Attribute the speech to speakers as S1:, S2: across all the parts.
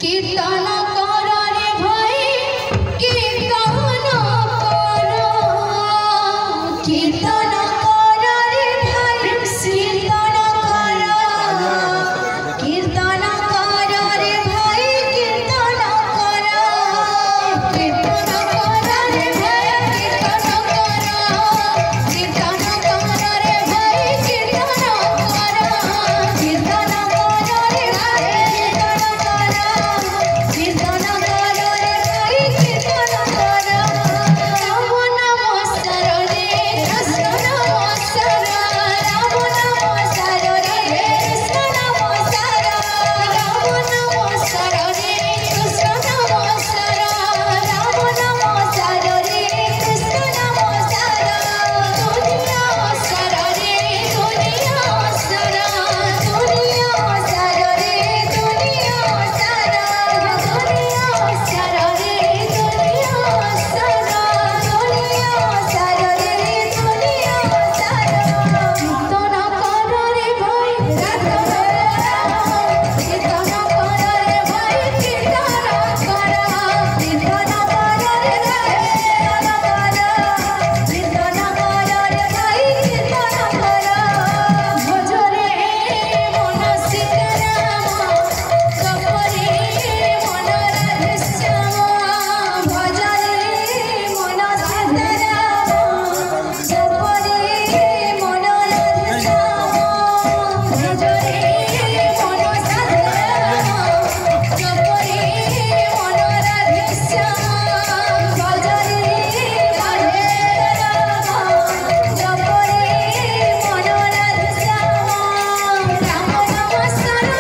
S1: कीर्तन करो रे भाई कीर्तन करो कीर्तन करो रे भाई कीर्तन करो कीर्तन करो रे भाई कीर्तन करो कीर्तन करो रे भाई कीर्तन करो कीर्तन करो रे भाई कीर्तन करो कीर्तन करो रे भाई कीर्तन करो रे भाई कीर्तन करो राम नाम सर रे कृष्ण नाम सर राम नाम सर रे कृष्ण नाम सर राम नाम सर रे कृष्ण नाम सर राम नाम सर रे कृष्ण नाम सर दुनिया सर रे दुनिया सर दुनिया सर रे दुनिया सर दुनिया सर रे दुनिया सर दुनिया सर रे दुनिया सर कीर्तन करो रे भाई कीर्तन करो रे भाई कीर्तन करो कीर्तन करो रे भाई कीर्तन करो रे भाई कीर्तन करो भजरे मन सीताराम जपरे मन राधे श्याम भजरे मन सीताराम जपरे मन राधे श्याम भजरे मन सीताराम जपरे मन राधे श्याम भजरे राधे राम जपरे मन राधे श्याम राम नाम सर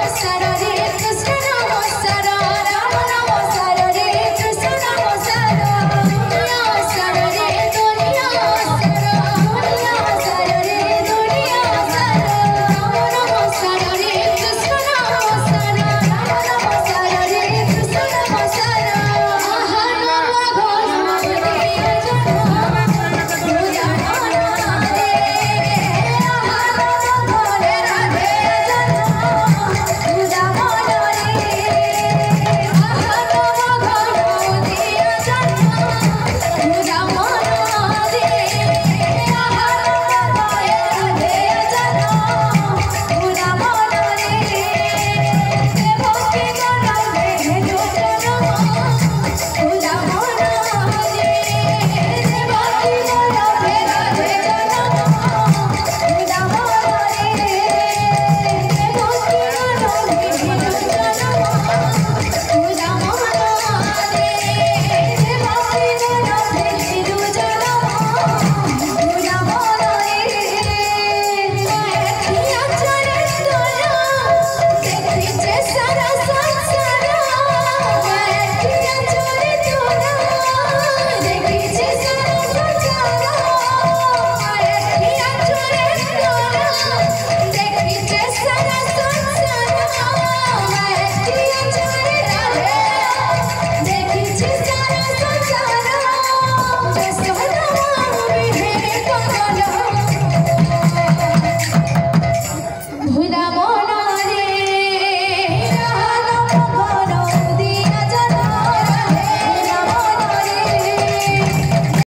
S1: कृष्ण नाम सर रे राम नाम सर रे कृष्ण नाम सर राम नाम सर रे कृष्ण नाम सर दुनिया सर रे दुनिया सर दुनिया सर रे दुनिया सर राम नाम सर रे कृष्ण नाम सर राम नाम सर रे कृष्ण नाम सर आहा नाम घोष रे जन्म पूजा नाम रे आहा नाम घोरे राधे जन्म पूजा मन रे आहा नाम घोरो दिया जन्म पूजा मन रे आहा नाम घोरे राधे जन्म पूजा मन रे भक्ति मन रे जो जन्म पूजा मन रे भक्ति मन रे राधे जन्म पूजा मन रे भक्ति मन रे